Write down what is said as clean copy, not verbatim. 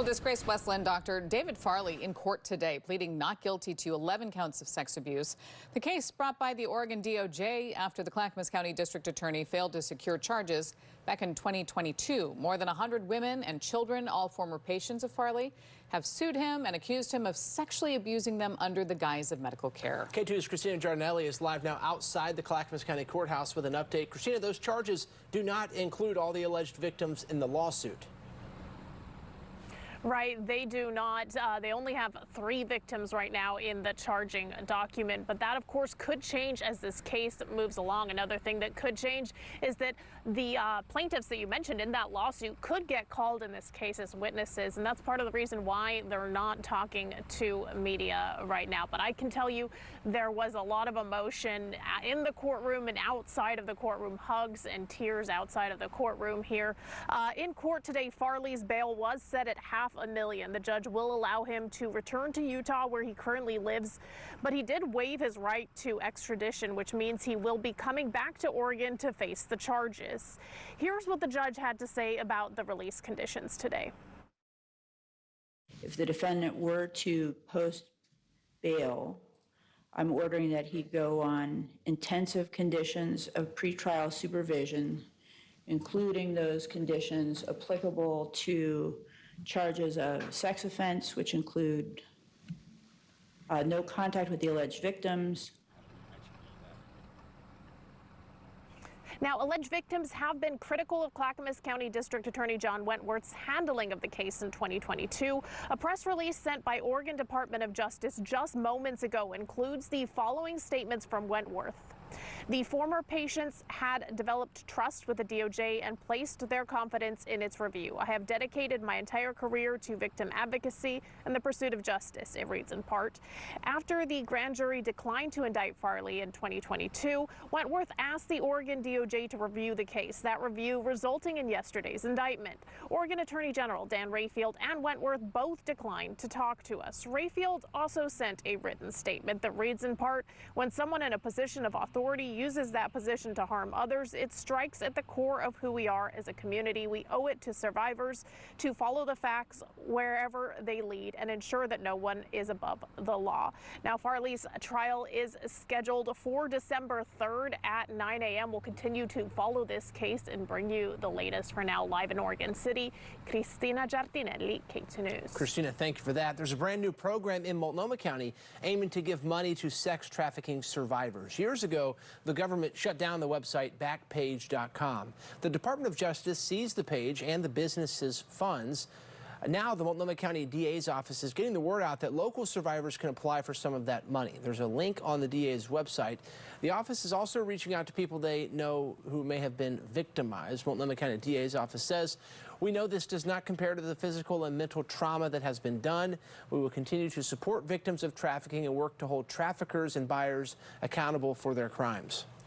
Well, disgraced West Linn doctor David Farley in court today, pleading not guilty to 11 counts of sex abuse. The case brought by the Oregon DOJ after the Clackamas County District Attorney failed to secure charges back in 2022. More than 100 women and children, all former patients of Farley, have sued him and accused him of sexually abusing them under the guise of medical care. Katu's Christina Giardinelli is live now outside the Clackamas County Courthouse with an update. Christina, those charges do not include all the alleged victims in the lawsuit. Right, they do not. They only have 3 victims right now in the charging document, but that, of course, could change as this case moves along. Another thing that could change is that the plaintiffs that you mentioned in that lawsuit could get called in this case as witnesses, and that's part of the reason why they're not talking to media right now. But I can tell you there was a lot of emotion in the courtroom and outside of the courtroom, hugs and tears outside of the courtroom here. In court today, Farley's bail was set at $500,000. The judge will allow him to return to Utah, where he currently lives, but he did waive his right to extradition, which means he will be coming back to Oregon to face the charges. Here's what the judge had to say about the release conditions today. If the defendant were to post bail, I'm ordering that he go on intensive conditions of pretrial supervision, including those conditions applicable to charges of sex offense, which include no contact with the alleged victims. Now, alleged victims have been critical of Clackamas County District Attorney John Wentworth's handling of the case in 2022. A press release sent by Oregon Department of Justice just moments ago includes the following statements from Wentworth. The former patients had developed trust with the DOJ and placed their confidence in its review. I have dedicated my entire career to victim advocacy and the pursuit of justice, it reads in part. After the grand jury declined to indict Farley in 2022, Wentworth asked the Oregon DOJ to review the case. That review resulting in yesterday's indictment. Oregon Attorney General Dan Rayfield and Wentworth both declined to talk to us. Rayfield also sent a written statement that reads in part, when someone in a position of authority uses that position to harm others, it strikes at the core of who we are as a community. We owe it to survivors to follow the facts wherever they lead and ensure that no one is above the law. Now, Farley's trial is scheduled for December 3rd at 9 a.m. We'll continue to follow this case and bring you the latest. For now, live in Oregon City, Christina Giardinelli, Katu News. Christina, thank you for that. There's a brand new program in Multnomah County aiming to give money to sex trafficking survivors. Years ago, the government shut down the website backpage.com. The Department of Justice seized the page and the business's funds. Now the Multnomah County DA's office is getting the word out that local survivors can apply for some of that money. There's a link on the DA's website. The office is also reaching out to people they know who may have been victimized. Multnomah County DA's office says, we know this does not compare to the physical and mental trauma that has been done. We will continue to support victims of trafficking and work to hold traffickers and buyers accountable for their crimes.